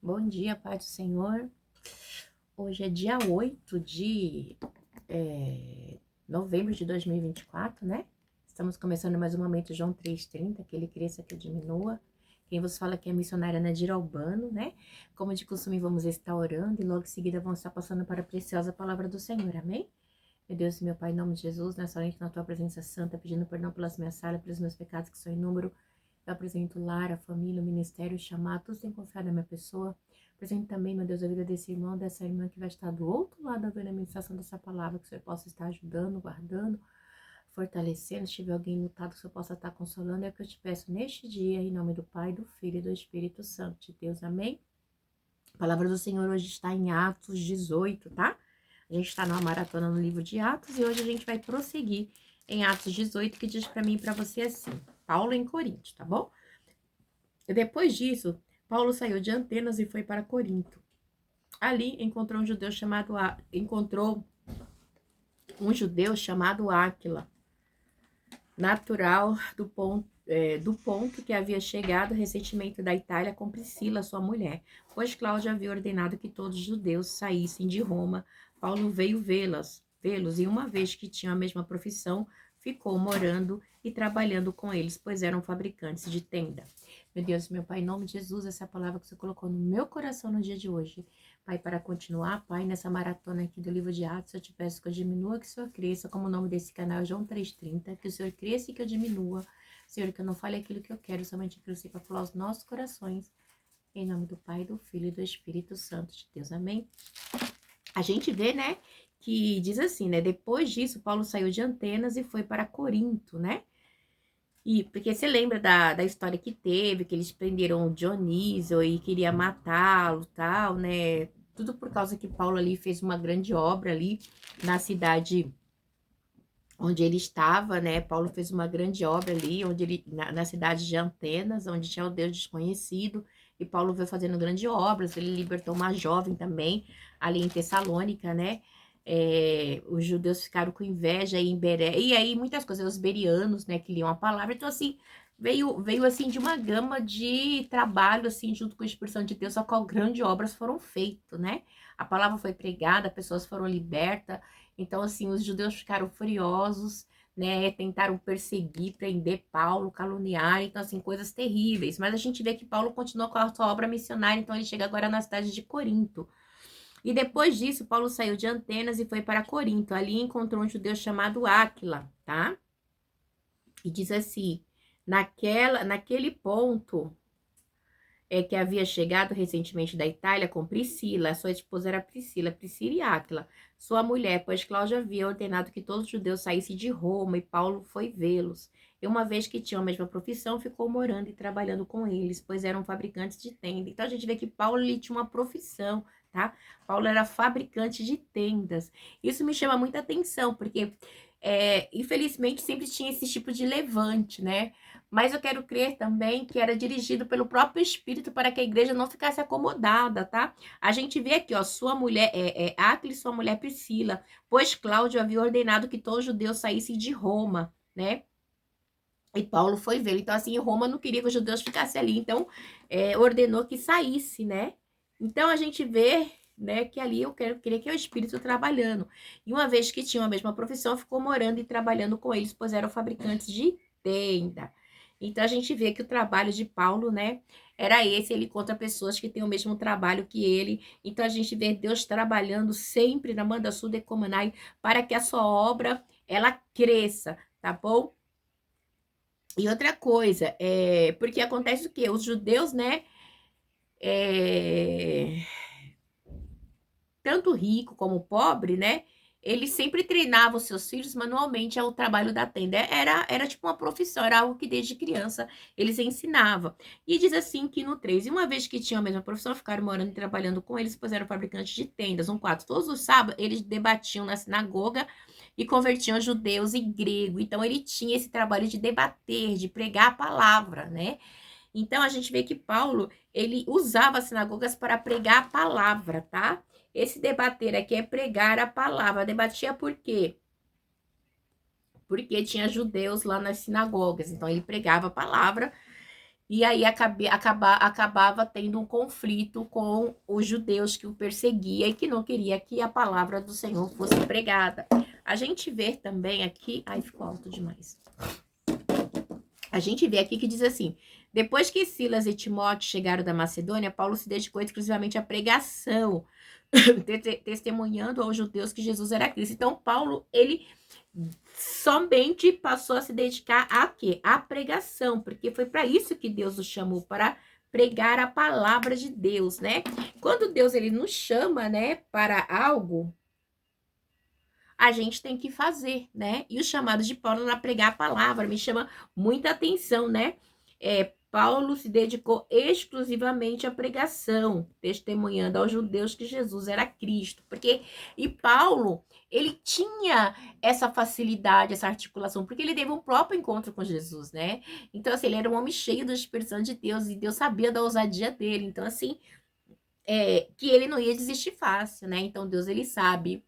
Bom dia, Pai do Senhor. Hoje é dia 8 de novembro de 2024, né? Estamos começando mais um momento João 3,30, que ele cresça, que eu diminua. Quem vos fala aqui é a missionária Nadira Albano, né? Como de costume, vamos estar orando e logo em seguida vamos estar passando para a preciosa palavra do Senhor, amém? Meu Deus e meu Pai, em nome de Jesus, nessa noite na tua presença santa, pedindo perdão pelas minhas falhas, pelos meus pecados que são em número. Eu apresento o lar, a família, o ministério, o chamado, todos têm confiado na minha pessoa. Apresento também, meu Deus, a vida desse irmão, dessa irmã que vai estar do outro lado ouvindo a ministração dessa palavra, que o Senhor possa estar ajudando, guardando, fortalecendo. Se tiver alguém lutado, que o Senhor possa estar consolando. É o que eu te peço neste dia, em nome do Pai, do Filho e do Espírito Santo de Deus. Amém? A palavra do Senhor hoje está em Atos 18, tá? A gente está numa maratona no livro de Atos e hoje a gente vai prosseguir em Atos 18, que diz para mim e para você assim: Paulo em Corinto, tá bom? E depois disso, Paulo saiu de Atenas e foi para Corinto. Ali encontrou um judeu chamado Áquila, natural do ponto que havia chegado recentemente da Itália com Priscila, sua mulher, pois Cláudio havia ordenado que todos os judeus saíssem de Roma. Paulo veio vê-los, e uma vez que tinham a mesma profissão, ficou morando e trabalhando com eles, pois eram fabricantes de tenda. Meu Deus, meu Pai, em nome de Jesus, essa é a palavra que você colocou no meu coração no dia de hoje. Pai, para continuar, Pai, nessa maratona aqui do livro de Atos, eu te peço que eu diminua, que o Senhor cresça, como o nome desse canal é João 3,30, que o Senhor cresça e que eu diminua. Senhor, que eu não fale aquilo que eu quero, somente aquilo que você para falar aos nossos corações. Em nome do Pai, do Filho e do Espírito Santo de Deus. Amém? A gente vê, né, que diz assim, né, depois disso, Paulo saiu de Atenas e foi para Corinto, né? E porque você lembra da história que teve, que eles prenderam o Dionísio e queria matá-lo, tal, né? Tudo por causa que Paulo ali fez uma grande obra ali na cidade onde ele estava, né? Paulo fez uma grande obra ali, onde ele na cidade de Atenas, onde tinha o Deus desconhecido, e Paulo veio fazendo grandes obras. Ele libertou uma jovem também ali em Tessalônica, né? Os judeus ficaram com inveja aí em Beré, e aí muitas coisas, os berianos, né, que liam a palavra. Então assim, veio assim de uma gama de trabalho assim junto com a expressão de Deus, a qual grandes obras foram feitas, né? A palavra foi pregada, pessoas foram libertas. Então, assim, os judeus ficaram furiosos, né? Tentaram perseguir, prender Paulo, caluniar, então, assim, coisas terríveis. Mas a gente vê que Paulo continuou com a sua obra missionária, então ele chega agora na cidade de Corinto. E depois disso, Paulo saiu de Atenas e foi para Corinto. Ali encontrou um judeu chamado Áquila, tá? E diz assim: naquele ponto que havia chegado recentemente da Itália com Priscila, sua esposa era Priscila e Áquila, sua mulher, pois Cláudio havia ordenado que todos os judeus saíssem de Roma e Paulo foi vê-los. E uma vez que tinham a mesma profissão, ficou morando e trabalhando com eles, pois eram fabricantes de tenda. Então a gente vê que Paulo ele tinha uma profissão, tá? Paulo era fabricante de tendas. Isso me chama muita atenção, porque infelizmente sempre tinha esse tipo de levante, né? Mas eu quero crer também que era dirigido pelo próprio Espírito para que a igreja não ficasse acomodada, tá? A gente vê aqui, ó, sua mulher, Áquila e sua mulher Priscila, pois Cláudio havia ordenado que todos os judeus saíssem de Roma, né? E Paulo foi vê-lo. Então, assim, Roma não queria que os judeus ficassem ali, então ordenou que saísse, né? Então, a gente vê, né, que ali queria que é o Espírito trabalhando. E uma vez que tinham a mesma profissão, ficou morando e trabalhando com eles, pois eram fabricantes de tenda. Então, a gente vê que o trabalho de Paulo, né, era esse. Ele encontra pessoas que têm o mesmo trabalho que ele. Então, a gente vê Deus trabalhando sempre na Manda Sul de Comunai para que a sua obra, ela cresça, tá bom? E outra coisa, porque acontece o quê? Os judeus, né, é, tanto rico como pobre, né, eles sempre treinavam seus filhos manualmente ao trabalho da tenda. Era tipo uma profissão, era algo que desde criança eles ensinavam. E diz assim que no 3, e uma vez que tinham a mesma profissão, ficaram morando e trabalhando com eles, pois eram fabricantes de tendas. No 4, todos os sábados eles debatiam na sinagoga e convertiam judeus em grego. Então ele tinha esse trabalho de debater, de pregar a palavra, né? Então a gente vê que Paulo, ele usava as sinagogas para pregar a palavra, tá? Esse debater aqui é pregar a palavra. Debatia por quê? Porque tinha judeus lá nas sinagogas. Então ele pregava a palavra E aí acabava tendo um conflito com os judeus que o perseguia e que não queria que a palavra do Senhor fosse pregada. A gente vê também aqui... Ai, ficou alto demais. A gente vê aqui que diz assim: depois que Silas e Timóteo chegaram da Macedônia, Paulo se dedicou exclusivamente à pregação, testemunhando aos judeus que Jesus era Cristo. Então, Paulo, ele somente passou a se dedicar a quê? À pregação, porque foi para isso que Deus o chamou, para pregar a palavra de Deus, né? Quando Deus, ele nos chama, né, para algo, a gente tem que fazer, né? E o chamado de Paulo era pregar a palavra, me chama muita atenção, né? Paulo se dedicou exclusivamente à pregação, testemunhando aos judeus que Jesus era Cristo. E Paulo, ele tinha essa facilidade, essa articulação, porque ele teve um próprio encontro com Jesus, né? Então, assim, ele era um homem cheio do Espírito Santo de Deus, e Deus sabia da ousadia dele. Então, assim, que ele não ia desistir fácil, né? Então, Deus, ele sabe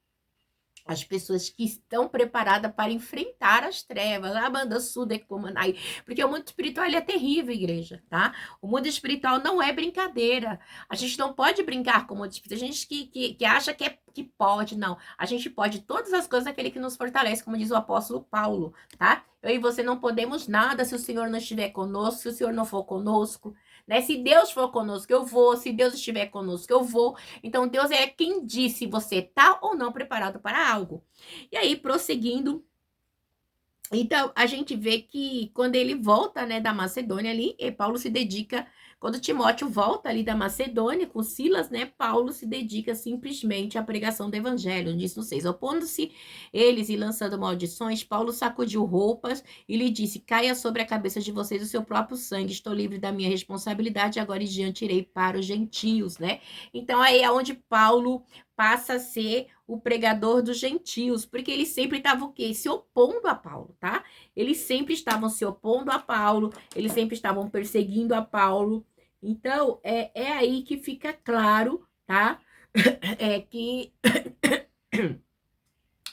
as pessoas que estão preparadas para enfrentar as trevas, a banda suda comandai, porque o mundo espiritual ele é terrível, igreja, tá? O mundo espiritual não é brincadeira. A gente não pode brincar com o mundo espiritual. A gente que acha que pode, não. A gente pode todas as coisas daquele que nos fortalece, como diz o apóstolo Paulo, tá? Eu e você não podemos nada se o Senhor não estiver conosco, se o Senhor não for conosco, né? Se Deus for conosco, eu vou. Se Deus estiver conosco, eu vou. Então, Deus é quem diz se você está ou não preparado para algo. E aí, prosseguindo, então, a gente vê que quando ele volta, né, da Macedônia ali, Paulo se dedica, quando Timóteo volta ali da Macedônia com Silas, né, Paulo se dedica simplesmente à pregação do evangelho, diz no 6. Opondo-se eles e lançando maldições, Paulo sacudiu roupas e lhe disse: caia sobre a cabeça de vocês o seu próprio sangue, estou livre da minha responsabilidade, agora em diante irei para os gentios, né? Então, aí é onde Paulo passa a ser o pregador dos gentios, porque eles sempre estavam o quê? Se opondo a Paulo, tá? Eles sempre estavam se opondo a Paulo, eles sempre estavam perseguindo a Paulo. Então, é aí que fica claro, tá? Que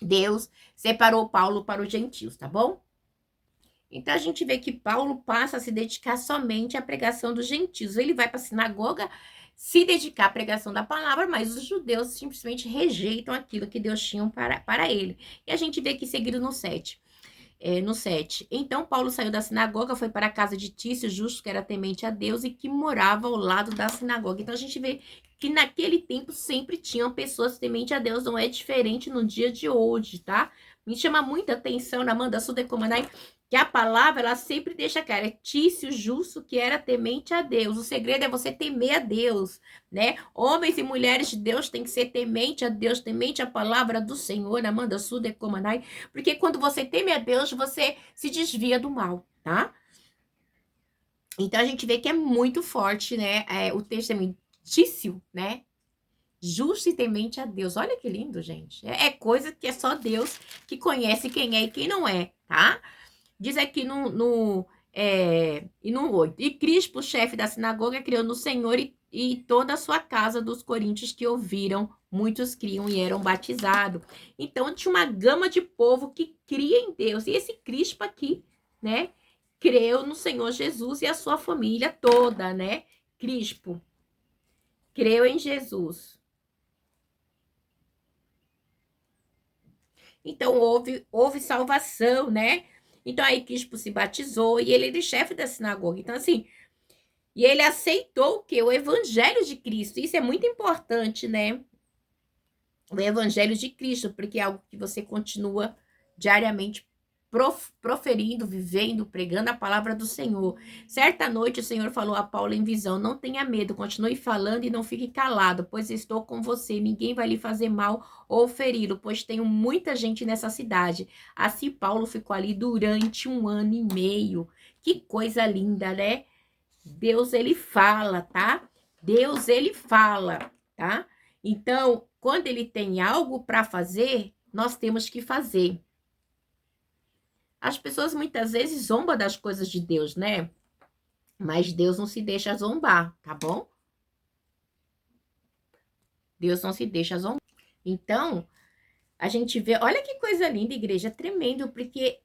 Deus separou Paulo para os gentios, tá bom? Então, a gente vê que Paulo passa a se dedicar somente à pregação dos gentios. Ele vai para a sinagoga se dedicar à pregação da palavra, mas os judeus simplesmente rejeitam aquilo que Deus tinha para ele. E a gente vê aqui seguido no 7. No 7. Então, Paulo saiu da sinagoga, foi para a casa de Tício, justo que era temente a Deus e que morava ao lado da sinagoga. Então, a gente vê que naquele tempo sempre tinham pessoas temente a Deus, não é diferente no dia de hoje, tá? Me chama muita atenção na Manda Sudecomanai, que a palavra, ela sempre deixa claro, é Tício justo que era temente a Deus. O segredo é você temer a Deus, né? Homens e mulheres de Deus têm que ser temente a Deus, temente a palavra do Senhor, Amanda Suda Comanai, porque quando você teme a Deus, você se desvia do mal, tá? Então a gente vê que é muito forte, né? O texto é Tício, né? Justo e temente a Deus. Olha que lindo, gente. É coisa que é só Deus que conhece quem é e quem não é, tá? Diz aqui no 8. E Crispo, chefe da sinagoga, criou no Senhor e toda a sua casa dos coríntios que ouviram, muitos criam e eram batizados. Então, tinha uma gama de povo que cria em Deus. E esse Crispo aqui, né, creu no Senhor Jesus e a sua família toda, né? Crispo creu em Jesus. Então, houve salvação, né? Então, aí Crispo se batizou e ele era chefe da sinagoga. Então, assim, e ele aceitou o quê? O evangelho de Cristo. Isso é muito importante, né? O evangelho de Cristo, porque é algo que você continua diariamente proferindo, vivendo, pregando a palavra do Senhor. Certa noite o Senhor falou a Paulo em visão: não tenha medo, continue falando e não fique calado, pois estou com você, ninguém vai lhe fazer mal ou feri-lo, pois tenho muita gente nessa cidade. Assim Paulo ficou ali durante 1 ano e meio. Que coisa linda, né? Deus, ele fala, tá? Deus, ele fala, tá? Então, quando ele tem algo para fazer, nós temos que fazer. As pessoas muitas vezes zombam das coisas de Deus, né? Mas Deus não se deixa zombar, tá bom? Deus não se deixa zombar. Então, a gente vê, olha que coisa linda, igreja, tremendo, porque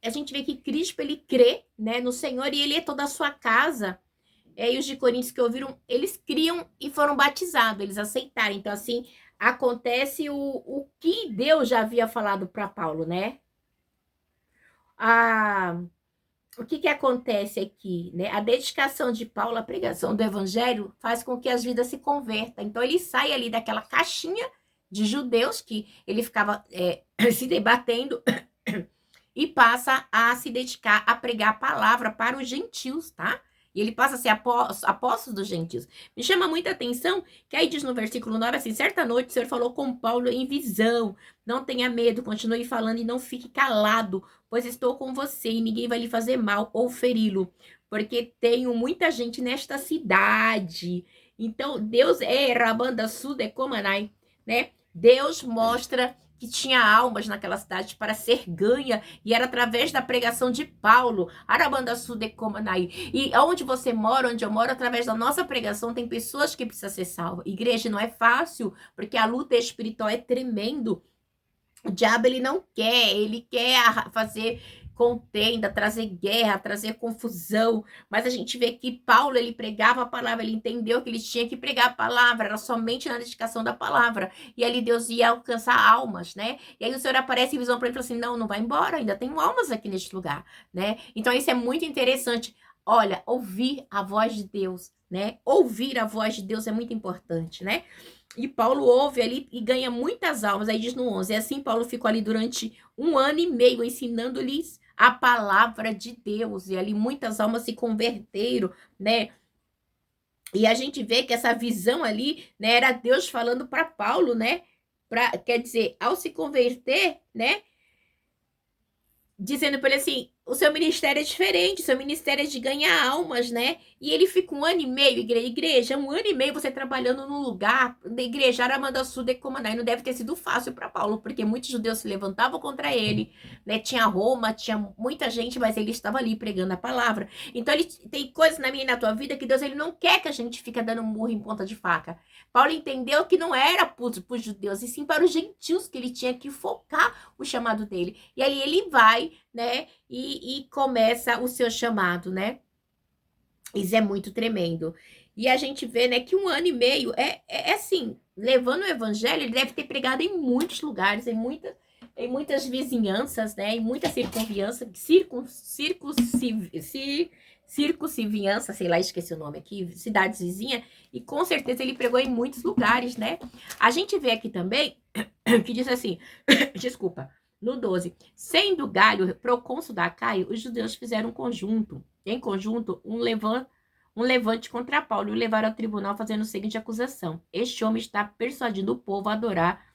a gente vê que Crispo, ele crê, né, no Senhor e ele é toda a sua casa. E os de Coríntios que ouviram, eles criam e foram batizados, eles aceitaram. Então, assim, acontece o que Deus já havia falado para Paulo, né? A, o que acontece aqui, né? A dedicação de Paulo à pregação do evangelho faz com que as vidas se convertam. Então, ele sai ali daquela caixinha de judeus que ele ficava se debatendo e passa a se dedicar a pregar a palavra para os gentios, tá? E ele passa a ser apóstolo dos gentios. Me chama muita atenção que aí diz no versículo 9 assim: certa noite o Senhor falou com Paulo em visão. Não tenha medo, continue falando e não fique calado, pois estou com você e ninguém vai lhe fazer mal ou feri-lo, porque tenho muita gente nesta cidade. Então, Deus é Rabanda Sudecomanai, né? Deus mostra que tinha almas naquela cidade para ser ganha, e era através da pregação de Paulo, Arabanda Sudecomanai. E onde você mora, onde eu moro, através da nossa pregação, tem pessoas que precisam ser salvas. Igreja não é fácil, porque a luta espiritual é tremendo. O diabo, ele não quer, ele quer fazer contenda, trazer guerra, trazer confusão, mas a gente vê que Paulo, ele pregava a palavra, ele entendeu que ele tinha que pregar a palavra, era somente na dedicação da palavra, e ali Deus ia alcançar almas, né? E aí o Senhor aparece em visão para ele e fala assim, não, não vai embora, ainda tem almas aqui neste lugar, né? Então isso é muito interessante. Olha, ouvir a voz de Deus, né? Ouvir a voz de Deus é muito importante, né? E Paulo ouve ali e ganha muitas almas. Aí diz no 11, e assim Paulo ficou ali durante 1 ano e meio ensinando-lhes a palavra de Deus. E ali muitas almas se converteram, né? E a gente vê que essa visão ali, né, era Deus falando para Paulo, né? Quer dizer, ao se converter, né? Dizendo para ele assim, o seu ministério é diferente, o seu ministério é de ganhar almas, né? E ele fica 1 ano e meio, igreja, 1 ano e meio você trabalhando no lugar da igreja Aramandaçu de Comanai. Não deve ter sido fácil para Paulo, porque muitos judeus se levantavam contra ele, né? Tinha Roma, tinha muita gente, mas ele estava ali pregando a palavra. Então, ele tem coisas na minha e na tua vida que Deus, ele não quer que a gente fique dando murro em ponta de faca. Paulo entendeu que não era para os judeus, e sim para os gentios que ele tinha que focar o chamado dele. E aí ele vai, né, e começa o seu chamado, né? Isso é muito tremendo. E a gente vê, né, que 1 ano e meio é assim, levando o evangelho, ele deve ter pregado em muitos lugares, em muitas vizinhanças, né, em muita circunviança, circunviança, sei lá, esqueci o nome aqui, cidades vizinhas, e com certeza ele pregou em muitos lugares, né? A gente vê aqui também que diz assim, desculpa, no 12, sendo Galho procônsul da Acaia, os judeus fizeram em conjunto, um levante contra Paulo e o levaram ao tribunal fazendo a seguinte acusação: este homem está persuadindo o povo a adorar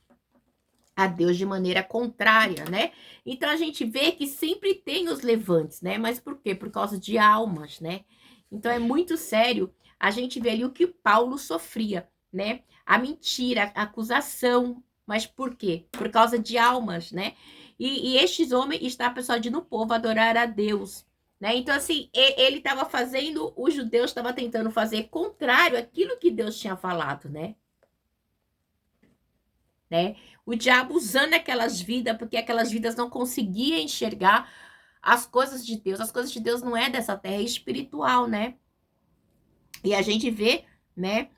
a Deus de maneira contrária, né? Então a gente vê que sempre tem os levantes, né? Mas por quê? Por causa de almas, né? Então é muito sério. A gente vê ali o que Paulo sofria, né? A mentira, a acusação. Mas por quê? Por causa de almas, né? E estes homens está persuadindo o povo a adorar a Deus, né? Então, assim, ele estava fazendo, os judeus estavam tentando fazer contrário àquilo que Deus tinha falado, né? O diabo usando aquelas vidas, porque aquelas vidas não conseguiam enxergar as coisas de Deus. As coisas de Deus não é dessa terra, é espiritual, né? E a gente vê, né,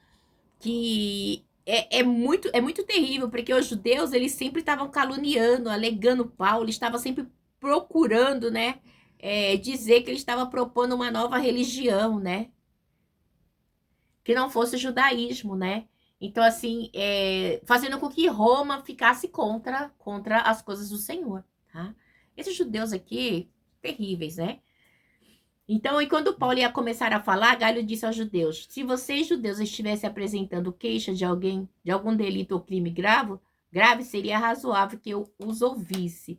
que é muito terrível, porque os judeus, eles sempre estavam caluniando, alegando Paulo, eles estavam sempre procurando, né, dizer que ele estava propondo uma nova religião, né, que não fosse o judaísmo, né. Então, assim, fazendo com que Roma ficasse contra as coisas do Senhor, tá? Esses judeus aqui, terríveis, né? Então, e quando Paulo ia começar a falar, Galho disse aos judeus: se vocês, judeus, estivessem apresentando queixa de alguém, de algum delito ou crime grave, seria razoável que eu os ouvisse.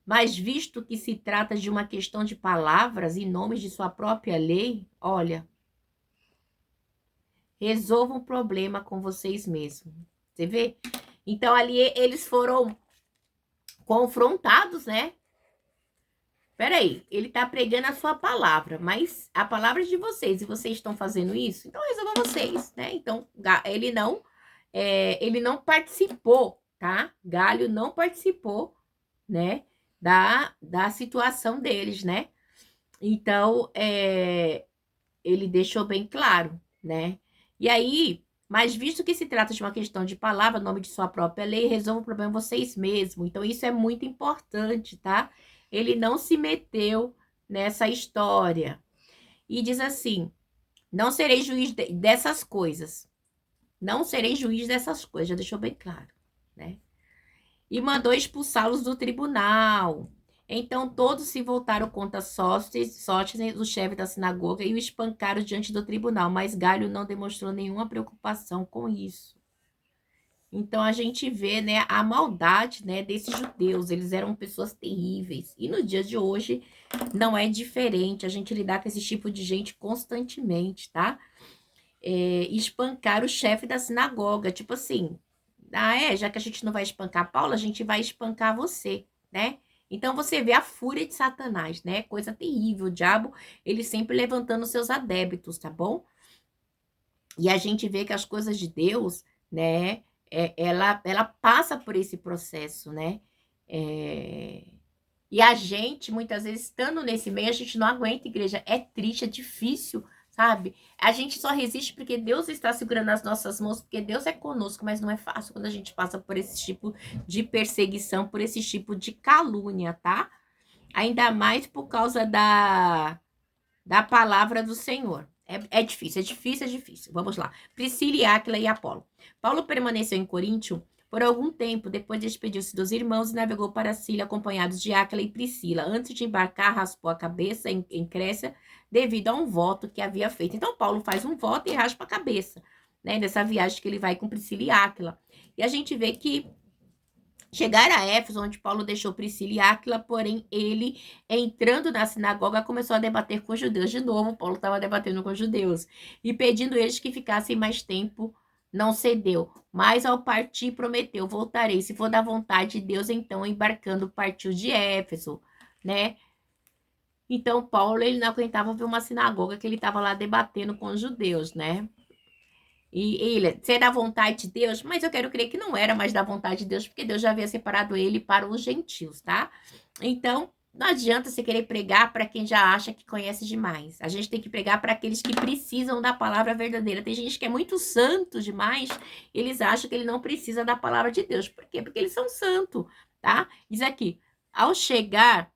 Mas visto que se trata de uma questão de palavras e nomes de sua própria lei, olha, resolvam o problema com vocês mesmos. Você vê? Então, ali eles foram confrontados, né? Peraí, ele tá pregando a sua palavra, mas a palavra é de vocês, e vocês estão fazendo isso? Então resolvam vocês, né? Então, ele não participou, tá? Galho não participou, né? da situação deles, né? Então, ele deixou bem claro, né? E aí, mas visto que se trata de uma questão de palavra, nome de sua própria lei, resolva o problema vocês mesmos. Então, isso é muito importante, tá? Ele não se meteu nessa história. E diz assim: não serei juiz dessas coisas. Não serei juiz dessas coisas, já deixou bem claro, né? E mandou expulsá-los do tribunal. Então todos se voltaram contra Sóstenes, o chefe da sinagoga, e o espancaram diante do tribunal, mas Galho não demonstrou nenhuma preocupação com isso. Então a gente vê, né, a maldade, né, desses judeus. Eles eram pessoas terríveis. E no dia de hoje não é diferente. A gente lidar com esse tipo de gente constantemente, tá? Espancar o chefe da sinagoga, tipo assim, já que a gente não vai espancar Paulo, a gente vai espancar você, né? Então você vê a fúria de Satanás, né? Coisa terrível, o diabo, ele sempre levantando seus adébitos, tá bom? E a gente vê que as coisas de Deus, né, ela passa por esse processo, né? E a gente, muitas vezes, estando nesse meio, a gente não aguenta, igreja. É triste, é difícil, sabe? A gente só resiste porque Deus está segurando as nossas mãos, porque Deus é conosco, mas não é fácil quando a gente passa por esse tipo de perseguição, por esse tipo de calúnia, tá? Ainda mais por causa da palavra do Senhor. É difícil, é difícil, é difícil. Vamos lá. Priscila e Áquila e Apolo. Paulo permaneceu em Coríntio por algum tempo, depois despediu-se dos irmãos e navegou para Síria, acompanhados de Áquila e Priscila. Antes de embarcar, raspou a cabeça em Crécia, devido a um voto que havia feito. Então, Paulo faz um voto e raspa a cabeça, né? Nessa viagem que ele vai com Priscila e Áquila. E a gente vê que chegaram a Éfeso, onde Paulo deixou Priscila e Áquila, porém ele, entrando na sinagoga, começou a debater com os judeus. De novo, Paulo estava debatendo com os judeus e pedindo eles que ficassem mais tempo. Não cedeu, mas ao partir prometeu: voltarei, se for da vontade de Deus. Então, embarcando, partiu de Éfeso, né? Então, Paulo, ele não aguentava ver uma sinagoga que ele estava lá debatendo com os judeus, né? E ele, se é da vontade de Deus, mas eu quero crer que não era mais da vontade de Deus, porque Deus já havia separado ele para os gentios, tá? Então, não adianta você querer pregar para quem já acha que conhece demais. A gente tem que pregar para aqueles que precisam da palavra verdadeira. Tem gente que é muito santo demais, eles acham que ele não precisa da palavra de Deus. Por quê? Porque eles são santos, tá? Diz aqui, ao chegar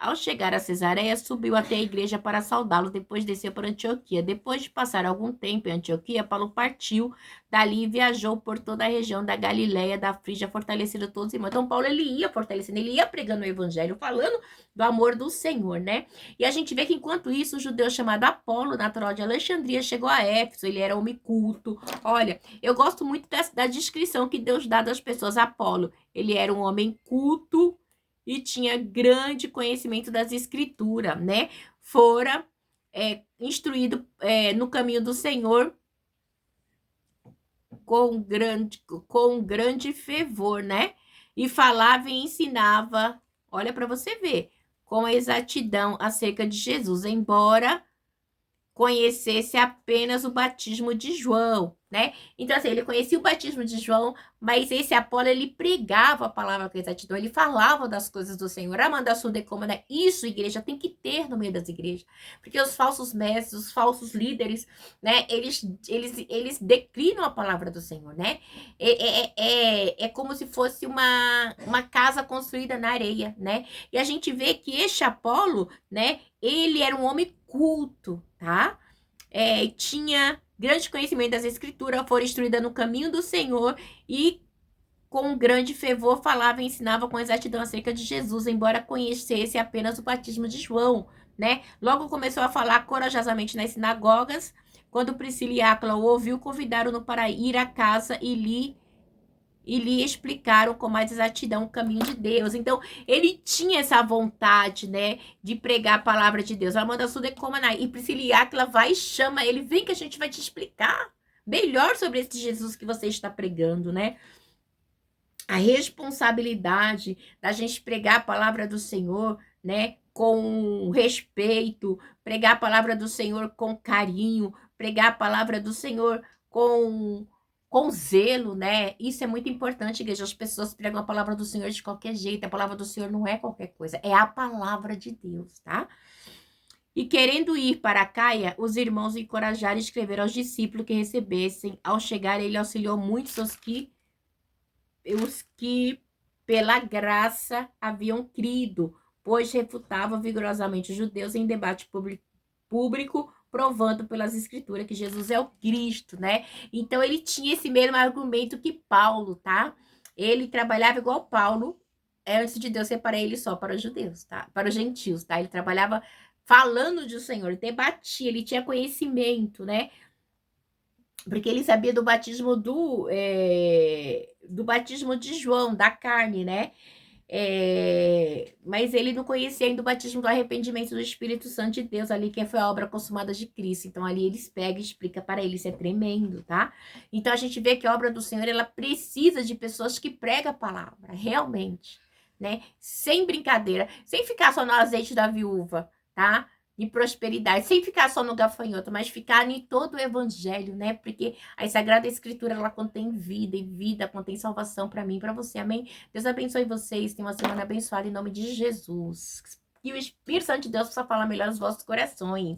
a Cesareia, subiu até a igreja para saudá-lo, depois desceu para Antioquia. Depois de passar algum tempo em Antioquia, Paulo partiu dali e viajou por toda a região da Galiléia, da Frígia, fortalecendo todos os irmãos. Então, Paulo, ele ia fortalecendo, ele ia pregando o evangelho, falando do amor do Senhor, né? E a gente vê que, enquanto isso, o judeu chamado Apolo, natural de Alexandria, chegou a Éfeso. Ele era homem culto. Olha, eu gosto muito da descrição que Deus dá das pessoas. Apolo, ele era um homem culto e tinha grande conhecimento das escrituras, né? Fora instruído no caminho do Senhor com grande fervor, né? E falava e ensinava, olha para você ver, com exatidão acerca de Jesus, embora conhecesse apenas o batismo de João, né? Então, assim, ele conhecia o batismo de João, mas esse Apolo, ele pregava a palavra com exatidão, ele falava das coisas do Senhor. Amanda Sudecoma, né? Isso, igreja, tem que ter no meio das igrejas, porque os falsos mestres, os falsos líderes, né? Eles declinam a palavra do Senhor, né? É como se fosse uma casa construída na areia, né? E a gente vê que este Apolo, né? Ele era um homem culto, tá? Tinha grande conhecimento das escrituras, foi instruída no caminho do Senhor e com grande fervor falava e ensinava com exatidão acerca de Jesus, embora conhecesse apenas o batismo de João, né? Logo começou a falar corajosamente nas sinagogas. Quando Priscila e Áquila o ouviu, convidaram-no para ir à casa e lhe explicaram com mais exatidão o caminho de Deus. Então, ele tinha essa vontade, né, de pregar a palavra de Deus. Amanda Sudecomana e Priscila e Áquila vai e chama ele, vem que a gente vai te explicar melhor sobre esse Jesus que você está pregando, né? A responsabilidade da gente pregar a palavra do Senhor, né, com respeito, pregar a palavra do Senhor com carinho, pregar a palavra do Senhor com com zelo, né? Isso é muito importante, igreja. As pessoas pregam a palavra do Senhor de qualquer jeito. A palavra do Senhor não é qualquer coisa, é a palavra de Deus, tá? E querendo ir para Caia, os irmãos o encorajaram e escreveram aos discípulos que recebessem. Ao chegar, ele auxiliou muitos os que pela graça haviam crido, pois refutava vigorosamente os judeus em debate público, provando pelas escrituras que Jesus é o Cristo, né? Então ele tinha esse mesmo argumento que Paulo, tá? Ele trabalhava igual Paulo, antes de Deus separar ele só para os judeus, tá? Para os gentios, tá? Ele trabalhava falando do Senhor, debatia, ele tinha conhecimento, né? Porque ele sabia do batismo de João, da carne, né? Mas ele não conhecia ainda o batismo do arrependimento do Espírito Santo de Deus, ali que foi a obra consumada de Cristo. Então, ali eles pegam e explicam para ele, isso é tremendo, tá? Então, a gente vê que a obra do Senhor, ela precisa de pessoas que pregam a palavra, realmente, né? Sem brincadeira, sem ficar só no azeite da viúva, tá? De prosperidade, sem ficar só no gafanhoto, mas ficar em todo o evangelho, né? Porque a Sagrada Escritura, ela contém vida, e vida contém salvação para mim e para você, amém? Deus abençoe vocês, tenham uma semana abençoada em nome de Jesus. Que o Espírito Santo de Deus possa falar melhor nos vossos corações.